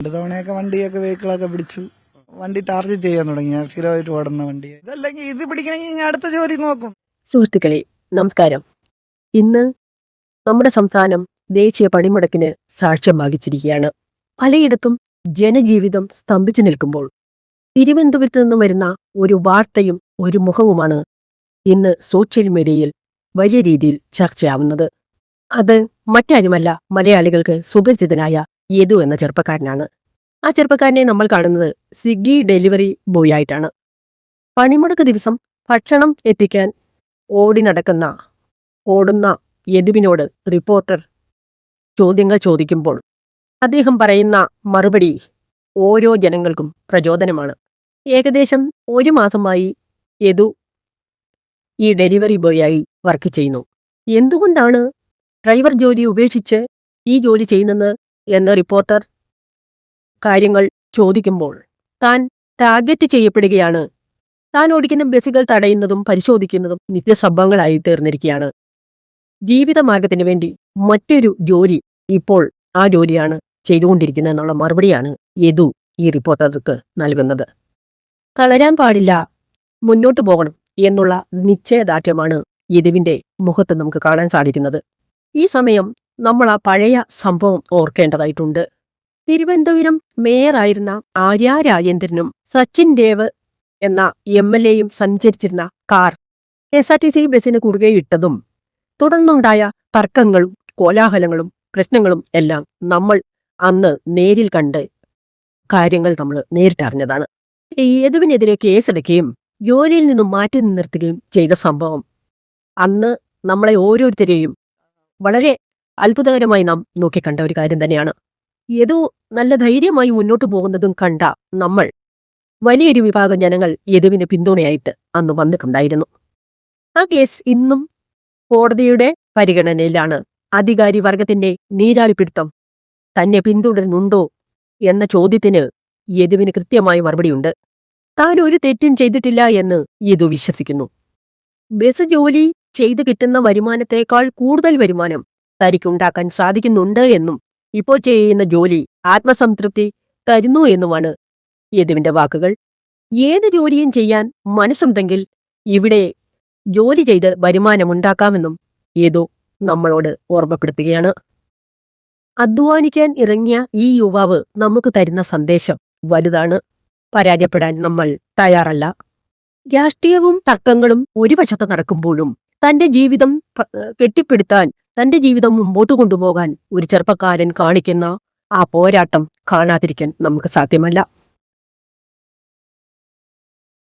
2 തവണയൊക്കെ വണ്ടിയൊക്കെ വെഹിക്കിളൊക്കെ പിടിച്ചു. വണ്ടി ടാർഗറ്റ് ചെയ്യാൻ തുടങ്ങി. ഞാൻ സ്ഥിരമായിട്ട് ഓടുന്ന വണ്ടി. ഇതല്ലെങ്കിൽ ഇത് പിടിക്കണമെങ്കിൽ ഞാൻ അടുത്ത ജോലി നോക്കും. സുഹൃത്തുക്കളെ നമസ്കാരം. ഇന്ന് നമ്മുടെ സംസ്ഥാനം ദേശീയ പണിമുടക്കിന് സാക്ഷ്യം വഹിച്ചിരിക്കുകയാണ്. പലയിടത്തും ജനജീവിതം സ്തംഭിച്ചു നിൽക്കുമ്പോൾ തിരുവനന്തപുരത്ത് നിന്ന് വരുന്ന ഒരു വാർത്തയും ഒരു മുഖവുമാണ് ഇന്ന് സോഷ്യൽ മീഡിയയിൽ വലിയ രീതിയിൽ ചർച്ചയാവുന്നത്. അത് മറ്റാരുമല്ല, മലയാളികൾക്ക് സുപരിചിതനായ യദു എന്ന ചെറുപ്പക്കാരനാണ്. ആ ചെറുപ്പക്കാരനെ നമ്മൾ കാണുന്നത് സ്വിഗ്ഗി ഡെലിവറി ബോയ് ആയിട്ടാണ്. പണിമുടക്ക് ദിവസം ഭക്ഷണം എത്തിക്കാൻ ഓടുന്ന യദുവിനോട് റിപ്പോർട്ടർ ചോദ്യങ്ങൾ ചോദിക്കുമ്പോൾ അദ്ദേഹം പറയുന്ന മറുപടി ഓരോ ജനങ്ങൾക്കും പ്രചോദനമാണ്. ഏകദേശം 1 മാസമായി യദു ഈ ഡെലിവറി ബോയായി വർക്ക് ചെയ്യുന്നു. എന്തുകൊണ്ടാണ് ഡ്രൈവർ ജോലി ഉപേക്ഷിച്ച് ഈ ജോലി ചെയ്യുന്നത് എന്ന റിപ്പോർട്ടർ കാര്യങ്ങൾ ചോദിക്കുമ്പോൾ താൻ ടാർഗറ്റ് ചെയ്യപ്പെടുകയാണ്. താൻ ഓടിക്കുന്ന ബസ്സുകൾ തടയുന്നതും പരിശോധിക്കുന്നതും നിത്യസംഭവങ്ങളായി തീർന്നിരിക്കുകയാണ്. ജീവിതമാർഗത്തിന് വേണ്ടി മറ്റൊരു ജോലി ഇപ്പോൾ ആ ജോലിയാണ് ചെയ്തുകൊണ്ടിരിക്കുന്നത് എന്നുള്ള മറുപടിയാണ് യദു ഈ റിപ്പോർട്ടർക്ക് നൽകുന്നത്. തളരാൻ പാടില്ല, മുന്നോട്ട് പോകണം എന്നുള്ള നിശ്ചയദാർഢ്യമാണ് യദുവിന്റെ മുഖത്ത് നമുക്ക് കാണാൻ സാധിക്കുന്നത്. ഈ സമയം നമ്മൾ ആ പഴയ സംഭവം ഓർക്കേണ്ടതായിട്ടുണ്ട്. തിരുവനന്തപുരം മേയറായിരുന്ന ആര്യ രാജേന്ദ്രനും സച്ചിൻ ദേവ് എന്ന MLA സഞ്ചരിച്ചിരുന്ന കാർ KSRTC ബസിന് കുറുകെ ഇട്ടതും തുടർന്നുണ്ടായ തർക്കങ്ങളും കോലാഹലങ്ങളും പ്രശ്നങ്ങളും എല്ലാം നമ്മൾ അന്ന് നേരിൽ കണ്ട് കാര്യങ്ങൾ നമ്മൾ നേരിട്ടറിഞ്ഞതാണ്. യദുവിനെതിരെ കേസെടുക്കുകയും ജോലിയിൽ നിന്നും മാറ്റി നിർത്തുകയും ചെയ്ത സംഭവം അന്ന് നമ്മളെ ഓരോരുത്തരെയും വളരെ അത്ഭുതകരമായി നാം നോക്കിക്കണ്ട ഒരു കാര്യം തന്നെയാണ്. യദു നല്ല ധൈര്യമായി മുന്നോട്ട് പോകുന്നതും കണ്ട നമ്മൾ വലിയൊരു വിഭാഗം ജനങ്ങൾ യദുവിന് പിന്തുണയായിട്ട് അന്ന് വന്നിട്ടുണ്ടായിരുന്നു. ആ കേസ് ഇന്നും കോടതിയുടെ പരിഗണനയിലാണ്. അധികാരി വർഗത്തിന്റെ നീരാളിപ്പിടുത്തം തന്നെ പിന്തുടരുന്നുണ്ടോ എന്ന ചോദ്യത്തിന് യദുവിന് കൃത്യമായ മറുപടിയുണ്ട്. താൻ ഒരു തെറ്റും ചെയ്തിട്ടില്ല എന്ന് യദു വിശ്വസിക്കുന്നു. ബസ് ജോലി ചെയ്ത് കിട്ടുന്ന വരുമാനത്തേക്കാൾ കൂടുതൽ വരുമാനം തനിക്കുണ്ടാക്കാൻ സാധിക്കുന്നുണ്ട് എന്നും ഇപ്പോൾ ചെയ്യുന്ന ജോലി ആത്മസംതൃപ്തി തരുന്നു എന്നുമാണ് യദുവിന്റെ വാക്കുകൾ. ഏത് ജോലിയും ചെയ്യാൻ മനസ്സുണ്ടെങ്കിൽ ഇവിടെ ജോലി ചെയ്ത് വരുമാനമുണ്ടാക്കാമെന്നും യദു നമ്മളോട് ഓർമ്മപ്പെടുത്തുകയാണ്. അധ്വാനിക്കാൻ ഇറങ്ങിയ ഈ യുവാവ് നമുക്ക് തരുന്ന സന്ദേശം വലുതാണ്. പരാജയപ്പെടാൻ നമ്മൾ തയ്യാറല്ല. രാഷ്ട്രീയവും തർക്കങ്ങളും ഒരു വശത്ത് നടക്കുമ്പോഴും തന്റെ ജീവിതം കെട്ടിപ്പടുത്താൻ, തന്റെ ജീവിതം മുമ്പോട്ട് കൊണ്ടുപോകാൻ ഒരു ചെറുപ്പക്കാരൻ കാണിക്കുന്ന ആ പോരാട്ടം കാണാതിരിക്കാൻ നമുക്ക് സാധ്യമല്ല.